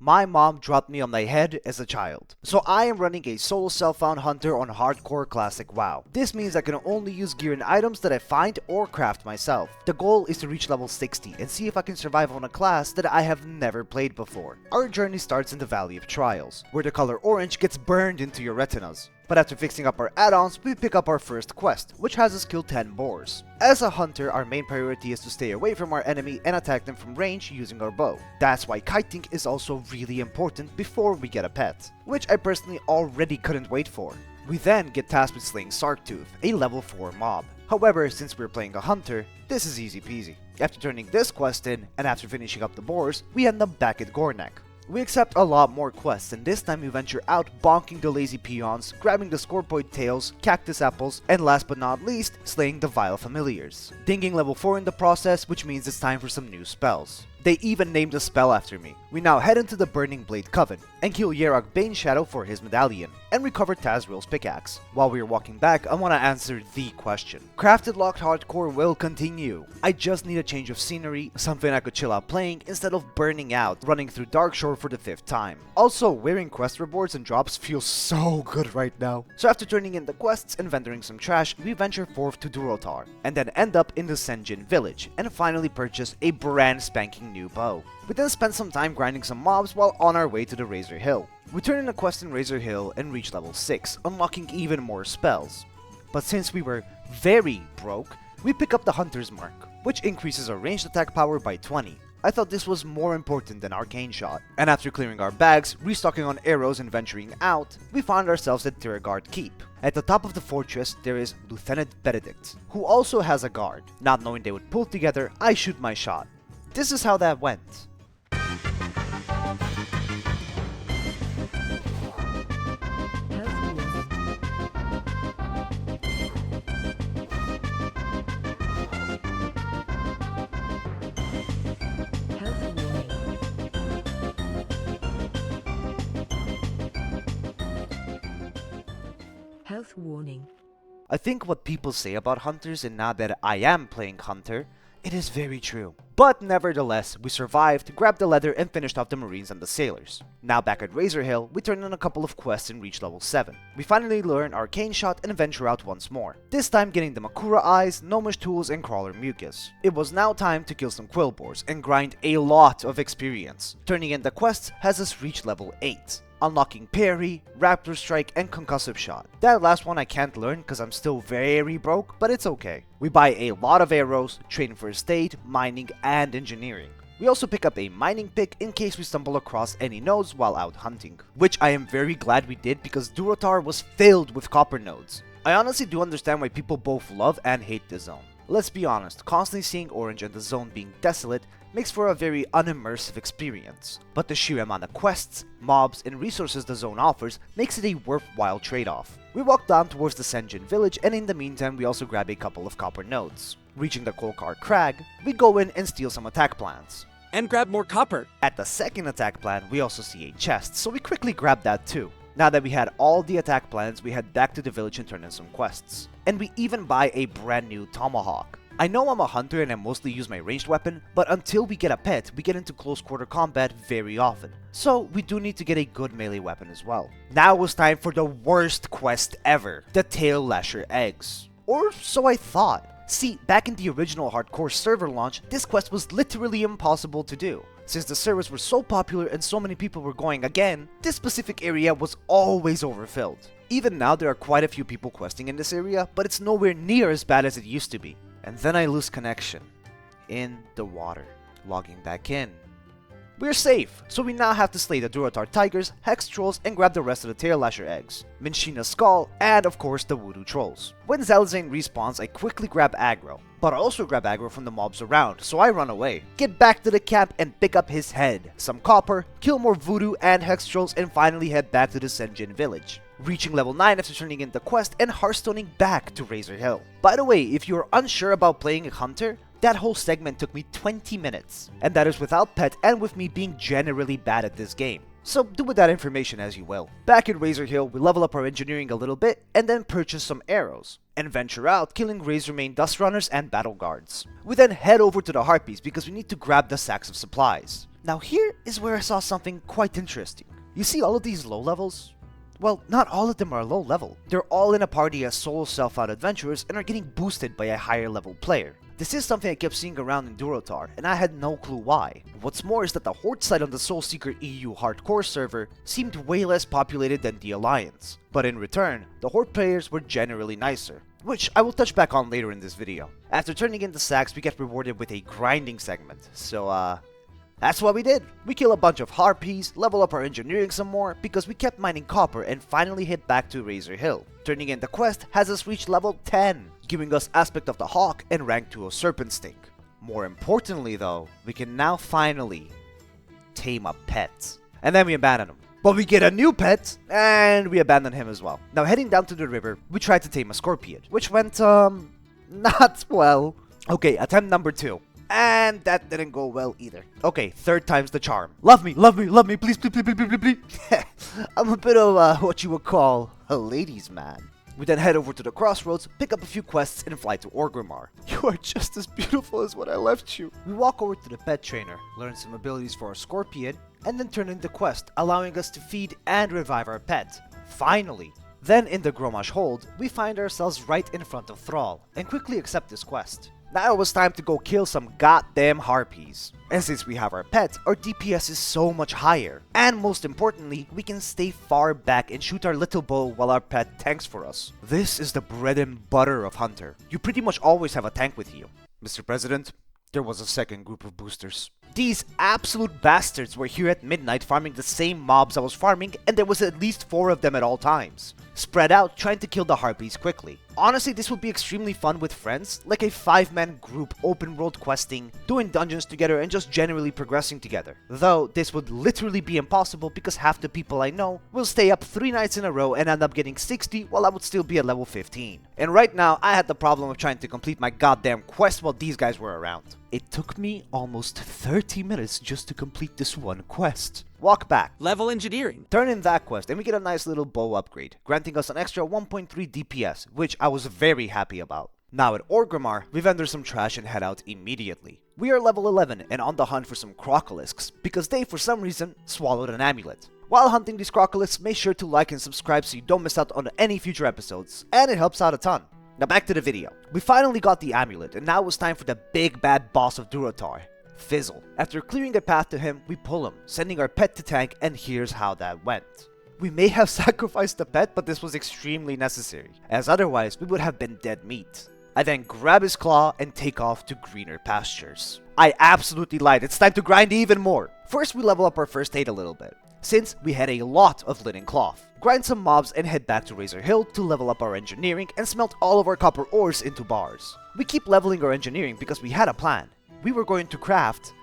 My mom dropped me on my head as a child. So I am running a solo self-found hunter on hardcore classic WoW. This means I can only use gear and items that I find or craft myself. The goal is to reach level 60 and see if I can survive on a class that I have never played before. Our journey starts in the Valley of Trials, where the color orange gets burned into your retinas. But after fixing up our add-ons, we pick up our first quest, which has us kill 10 boars. As a hunter, our main priority is to stay away from our enemy and attack them from range using our bow. That's why kiting is also really important before we get a pet, which I personally already couldn't wait for. We then get tasked with slaying Sarktooth, a level 4 mob. However, since we're playing a hunter, this is easy peasy. After turning this quest in, and after finishing up the boars, we end up back at Gornek. We accept a lot more quests, and this time we venture out bonking the lazy peons, grabbing the scorpoid tails, cactus apples, and last but not least, slaying the vile familiars. Dinging level 4 in the process, which means it's time for some new spells. They even named a spell after me. We now head into the Burning Blade Coven, and kill Yerok Baneshadow for his medallion, and recover Tazriel's pickaxe. While we are walking back, I want to answer the question. Crafted Locked Hardcore will continue. I just need a change of scenery, something I could chill out playing instead of burning out, running through Darkshore for the 5th time. Also, wearing quest rewards and drops feels so good right now. So after turning in the quests and vendoring some trash, we venture forth to Durotar, and then end up in the Senjin village, and finally purchase a brand spanking new bow. We then spend some time grinding some mobs while on our way to the Razor Hill. We turn in a quest in Razor Hill and reach level 6, unlocking even more spells. But since we were very broke, we pick up the Hunter's Mark, which increases our ranged attack power by 20. I thought this was more important than Arcane Shot. And after clearing our bags, restocking on arrows and venturing out, we found ourselves at Tiragard Keep. At the top of the fortress, there is Lieutenant Benedict, who also has a guard. Not knowing they would pull together, I shoot my shot. This is how that went. Health warning. I think what people say about hunters, and now that I am playing hunter, it is very true. But nevertheless, we survived, grabbed the leather, and finished off the marines and the sailors. Now back at Razor Hill, we turn in a couple of quests and reach level 7. We finally learn Arcane Shot and venture out once more. This time getting the Makura Eyes, Gnomish Tools, and Crawler Mucus. It was now time to kill some Quillboars and grind a lot of experience. Turning in the quests has us reach level 8. Unlocking Parry, Raptor Strike, and Concussive Shot. That last one I can't learn because I'm still very broke, but it's okay. We buy a lot of arrows, train first aid, mining, and engineering. We also pick up a mining pick in case we stumble across any nodes while out hunting, which I am very glad we did because Durotar was filled with copper nodes. I honestly do understand why people both love and hate this zone. Let's be honest, constantly seeing orange and the zone being desolate makes for a very unimmersive experience, but the sheer amount of quests, mobs, and resources the zone offers makes it a worthwhile trade-off. We walk down towards the Senjin village, and in the meantime we also grab a couple of copper nodes. Reaching the Kolkar Crag, we go in and steal some attack plans. And grab more copper. At the second attack plan, we also see a chest, so we quickly grab that too. Now that we had all the attack plans, we head back to the village and turn in some quests. And we even buy a brand new tomahawk. I know I'm a hunter and I mostly use my ranged weapon, but until we get a pet, we get into close quarter combat very often. So we do need to get a good melee weapon as well. Now it was time for the worst quest ever, the Tail Lasher Eggs. Or so I thought. See, back in the original hardcore server launch, this quest was literally impossible to do. Since the servers were so popular and so many people were going again, this specific area was always overfilled. Even now there are quite a few people questing in this area, but it's nowhere near as bad as it used to be. And then I lose connection. In the water. Logging back in. We're safe, so we now have to slay the Durotar Tigers, Hex Trolls, and grab the rest of the Tail Lasher Eggs, Minshina's Skull, and of course the Voodoo Trolls. When Zalazane respawns, I quickly grab aggro, but I also grab aggro from the mobs around, so I run away, get back to the camp and pick up his head, some copper, kill more Voodoo and Hex Trolls, and finally head back to the Senjin village. Reaching level 9 after turning in the quest and hearthstoning back to Razor Hill. By the way, if you're unsure about playing a hunter, that whole segment took me 20 minutes, and that is without pet and with me being generally bad at this game. So do with that information as you will. Back at Razor Hill, we level up our engineering a little bit and then purchase some arrows, and venture out killing Razormane Dust Runners and Battle Guards. We then head over to the Harpies because we need to grab the sacks of supplies. Now here is where I saw something quite interesting. You see all of these low levels? Well, not all of them are low level. They're all in a party as solo self-out adventurers and are getting boosted by a higher level player. This is something I kept seeing around in Durotar, and I had no clue why. What's more is that the Horde side on the Soulseeker EU hardcore server seemed way less populated than the Alliance. But in return, the Horde players were generally nicer, which I will touch back on later in this video. After turning in the sacks, we get rewarded with a grinding segment, so that's what we did. We kill a bunch of harpies, level up our engineering some more, because we kept mining copper and finally hit back to Razor Hill. Turning in the quest has us reach level 10, giving us Aspect of the Hawk and rank 2 of Serpent Stink. More importantly though, we can now finally tame a pet. And then we abandon him. But we get a new pet, and we abandon him as well. Now heading down to the river, we tried to tame a scorpion, which went, not well. Okay, attempt number 2. And that didn't go well either. Okay, 3rd time's the charm. Love me, love me, love me, please, please, please, please, please, please. I'm a bit of, what you would call a ladies' man. We then head over to the crossroads, pick up a few quests, and fly to Orgrimmar. You are just as beautiful as when I left you. We walk over to the pet trainer, learn some abilities for our scorpion, and then turn in the quest, allowing us to feed and revive our pet. Finally! Then in the Gromash hold, we find ourselves right in front of Thrall, and quickly accept this quest. Now it was time to go kill some goddamn harpies. And since we have our pet, our DPS is so much higher. And most importantly, we can stay far back and shoot our little bow while our pet tanks for us. This is the bread and butter of Hunter. You pretty much always have a tank with you. Mr. President, there was a second group of boosters. These absolute bastards were here at midnight farming the same mobs I was farming, and there was at least 4 of them at all times, spread out trying to kill the harpies quickly. Honestly, this would be extremely fun with friends, like a 5-man group open world questing, doing dungeons together and just generally progressing together. Though this would literally be impossible because half the people I know will stay up 3 nights in a row and end up getting 60 while I would still be at level 15. And right now I had the problem of trying to complete my goddamn quest while these guys were around. It took me almost 30 minutes just to complete this one quest. Walk back. Level engineering. Turn in that quest and we get a nice little bow upgrade, granting us an extra 1.3 DPS, which I was very happy about. Now at Orgrimmar, we vendor some trash and head out immediately. We are level 11 and on the hunt for some crocolisks, because they for some reason swallowed an amulet. While hunting these crocolisks, make sure to like and subscribe so you don't miss out on any future episodes, and it helps out a ton. Now back to the video. We finally got the amulet, and now it's time for the big bad boss of Durotar, Fizzle. After clearing a path to him, we pull him, sending our pet to tank, and here's how that went. We may have sacrificed the pet, but this was extremely necessary, as otherwise we would have been dead meat. I then grab his claw and take off to greener pastures. I absolutely lied, it's time to grind even more. First we level up our first aid a little bit, since we had a lot of linen cloth. Grind some mobs and head back to Razor Hill to level up our engineering and smelt all of our copper ores into bars. We keep leveling our engineering because we had a plan. We were going to craft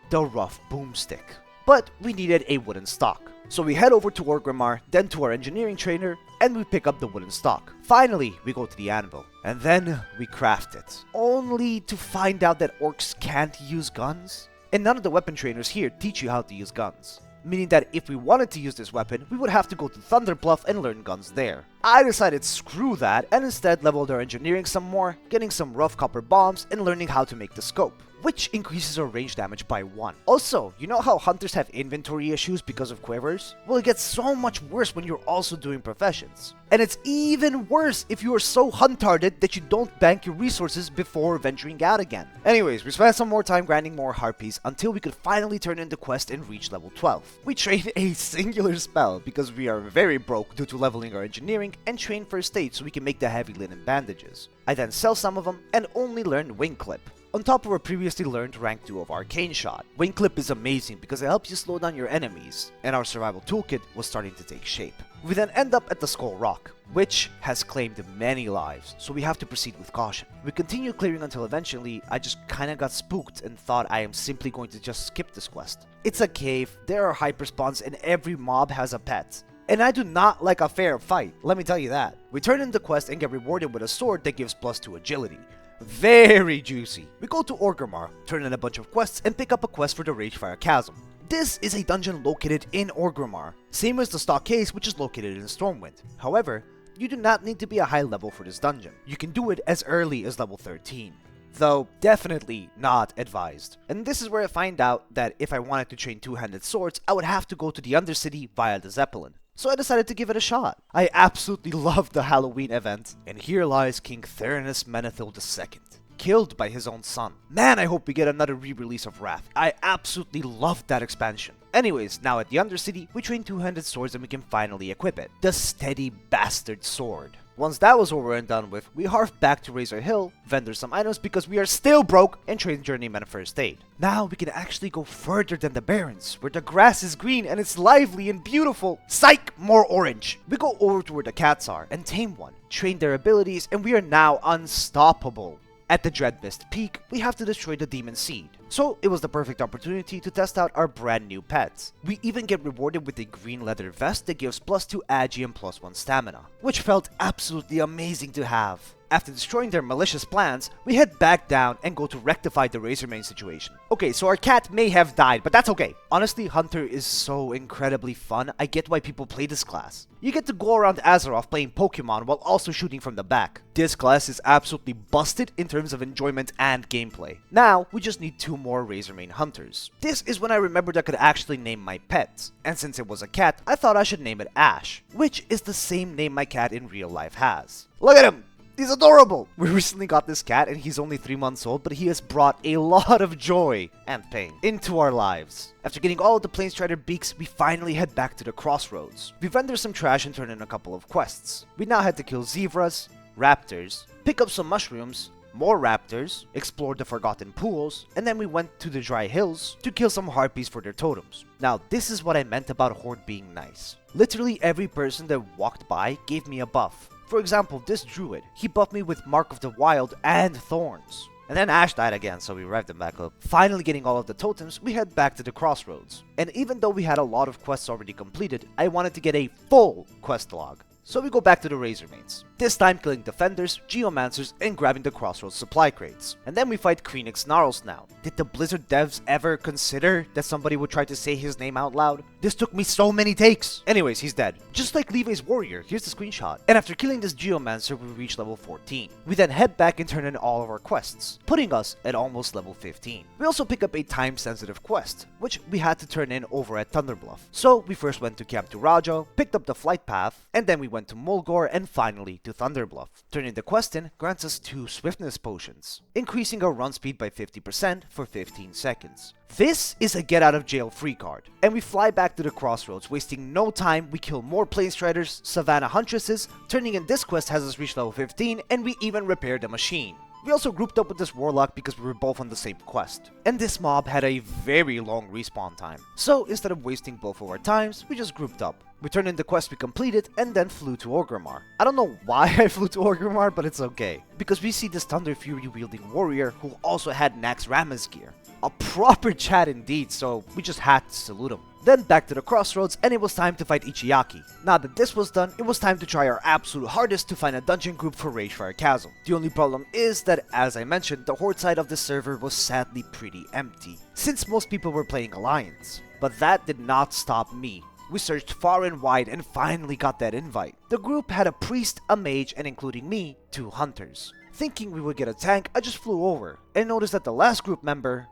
the rough boomstick, but we needed a wooden stock. So we head over to Orgrimmar, then to our engineering trainer, and we pick up the wooden stock. Finally, we go to the anvil, and then we craft it, only to find out that orcs can't use guns. And none of the weapon trainers here teach you how to use guns, meaning that if we wanted to use this weapon, we would have to go to Thunderbluff and learn guns there. I decided screw that and instead leveled our engineering some more, getting some rough copper bombs and learning how to make the scope, which increases our range damage by 1. Also, you know how hunters have inventory issues because of quivers? Well, it gets so much worse when you're also doing professions. And it's even worse if you are so huntarded that you don't bank your resources before venturing out again. Anyways, we spent some more time grinding more harpies until we could finally turn in the quest and reach level 12. We train a singular spell because we are very broke due to leveling our engineering and train first aid so we can make the heavy linen bandages. I then sell some of them and only learn Wing Clip, on top of our previously learned rank 2 of Arcane Shot. Wing Clip is amazing because it helps you slow down your enemies, and our survival toolkit was starting to take shape. We then end up at the Skull Rock, which has claimed many lives, so we have to proceed with caution. We continue clearing until eventually I just kinda got spooked and thought I am simply going to just skip this quest. It's a cave, there are hyper spawns, and every mob has a pet. And I do not like a fair fight, let me tell you that. We turn in the quest and get rewarded with a sword that gives +2 agility. Very juicy. We go to Orgrimmar, turn in a bunch of quests, and pick up a quest for the Ragefire Chasm. This is a dungeon located in Orgrimmar, same as the Stock Case, which is located in Stormwind. However, you do not need to be a high level for this dungeon. You can do it as early as level 13. though definitely not advised. And this is where I find out that if I wanted to train two-handed swords, I would have to go to the Undercity via the Zeppelin. So I decided to give it a shot. I absolutely loved the Halloween event, and here lies King Theranos Menethil II, killed by his own son. Man, I hope we get another re-release of Wrath. I absolutely loved that expansion. Anyways, now at the Undercity, we train two-handed swords and we can finally equip it. The Steady Bastard Sword. Once that was over and done with, we harped back to Razor Hill, vendor some items because we are still broke, and train Journeyman First Aid. Now we can actually go further than the Barrens, where the grass is green and it's lively and beautiful. Psych! More orange! We go over to where the cats are and tame one, train their abilities, and we are now unstoppable. At the Dreadmist Peak, we have to destroy the Demon Seed, so it was the perfect opportunity to test out our brand new pets. We even get rewarded with a green leather vest that gives +2 agi and +1 stamina, which felt absolutely amazing to have. After destroying their malicious plans, we head back down and go to rectify the Razormane situation. Okay, so our cat may have died, but that's okay. Honestly, Hunter is so incredibly fun. I get why people play this class. You get to go around Azeroth playing Pokemon while also shooting from the back. This class is absolutely busted in terms of enjoyment and gameplay. Now, we just need 2 more Razormane Hunters. This is when I remembered I could actually name my pet. And since it was a cat, I thought I should name it Ash, which is the same name my cat in real life has. Look at him! He's adorable! We recently got this cat and he's only 3 months old, but he has brought a lot of joy and pain into our lives. After getting all of the Planestrider beaks, we finally head back to the crossroads. We vendor some trash and turn in a couple of quests. We now had to kill zebras, raptors, pick up some mushrooms, more raptors, explore the forgotten pools, and then we went to the dry hills to kill some harpies for their totems. Now, this is what I meant about Horde being nice. Literally every person that walked by gave me a buff. For example, this druid, he buffed me with Mark of the Wild and Thorns. And then Ash died again, so we revved him back up. Finally getting all of the totems, we head back to the crossroads. And even though we had a lot of quests already completed, I wanted to get a full quest log. So we go back to the Razormanes, this time killing Defenders, Geomancers, and grabbing the Crossroads supply crates. And then we fight Kreenix Gnarls now. Did the Blizzard devs ever consider that somebody would try to say his name out loud? This took me so many takes! Anyways, he's dead. Just like Levi's warrior, here's the screenshot. And after killing this Geomancer, we reach level 14. We then head back and turn in all of our quests, putting us at almost level 15. We also pick up a time-sensitive quest, which we had to turn in over at Thunderbluff. So we first went to Camp Durajo, picked up the flight path, and then we went to Mulgore and finally to Thunderbluff. Turning the quest in grants us 2 swiftness potions, increasing our run speed by 50% for 15 seconds. This is a get out of jail free card. And we fly back to the crossroads, wasting no time. We kill more Planestriders, Savannah Huntresses, turning in this quest has us reach level 15, and we even repair the machine. We also grouped up with this Warlock because we were both on the same quest. And this mob had a very long respawn time. So instead of wasting both of our times, we just grouped up. We turned in the quest we completed and then flew to Orgrimmar. I don't know why I flew to Orgrimmar, but it's okay. Because we see this Thunder Fury wielding warrior who also had Nax Rama's gear. A proper chat indeed, so we just had to salute him. Then back to the crossroads, and it was time to fight Ichiaki. Now that this was done, it was time to try our absolute hardest to find a dungeon group for Ragefire Chasm. The only problem is that, as I mentioned, the Horde side of the server was sadly pretty empty, since most people were playing Alliance. But that did not stop me. We searched far and wide and finally got that invite. The group had a priest, a mage, and including me, 2 hunters. Thinking we would get a tank, I just flew over, and noticed that the last group member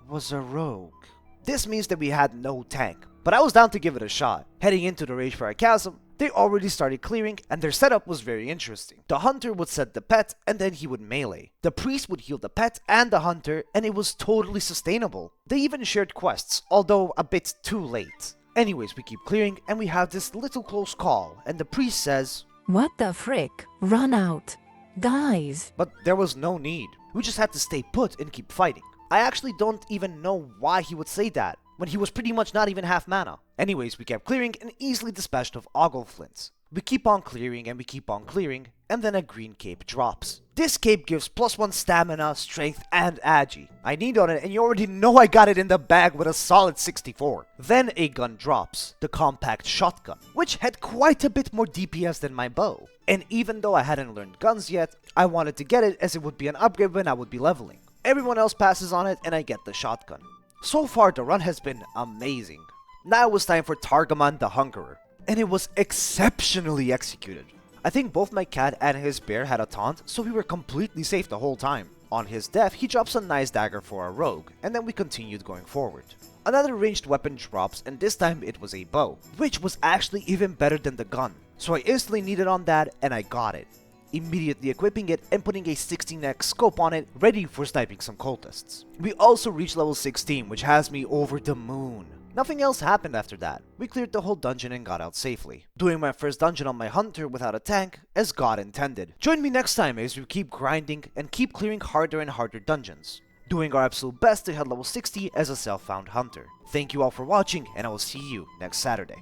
was a rogue. This means that we had no tank, but I was down to give it a shot. Heading into the Ragefire Chasm, they already started clearing, and their setup was very interesting. The hunter would set the pet, and then he would melee. The priest would heal the pet and the hunter, and it was totally sustainable. They even shared quests, although a bit too late. Anyways, we keep clearing, and we have this little close call, and the priest says, "What the frick? Run out. Guys." But there was no need. We just had to stay put and keep fighting. I actually don't even know why he would say that, when he was pretty much not even half mana. Anyways, we kept clearing and easily dispatched of Ogleflints. We keep on clearing and we keep on clearing, and then a green cape drops. This cape gives +1 stamina, strength, and agi. I need on it, and you already know I got it in the bag with a solid 64. Then a gun drops, the compact shotgun, which had quite a bit more DPS than my bow. And even though I hadn't learned guns yet, I wanted to get it as it would be an upgrade when I would be leveling. Everyone else passes on it and I get the shotgun. So far the run has been amazing. Now it was time for Targaman the Hungerer, and it was exceptionally executed. I think both my cat and his bear had a taunt, so we were completely safe the whole time. On his death, he drops a nice dagger for our rogue, and then we continued going forward. Another ranged weapon drops, and this time it was a bow, which was actually even better than the gun. So I instantly needed on that, and I got it, immediately equipping it and putting a 16x scope on it, ready for sniping some cultists. We also reached level 16, which has me over the moon. Nothing else happened after that. We cleared the whole dungeon and got out safely, doing my first dungeon on my hunter without a tank, as God intended. Join me next time as we keep grinding and keep clearing harder and harder dungeons, doing our absolute best to hit level 60 as a self-found hunter. Thank you all for watching, and I will see you next Saturday.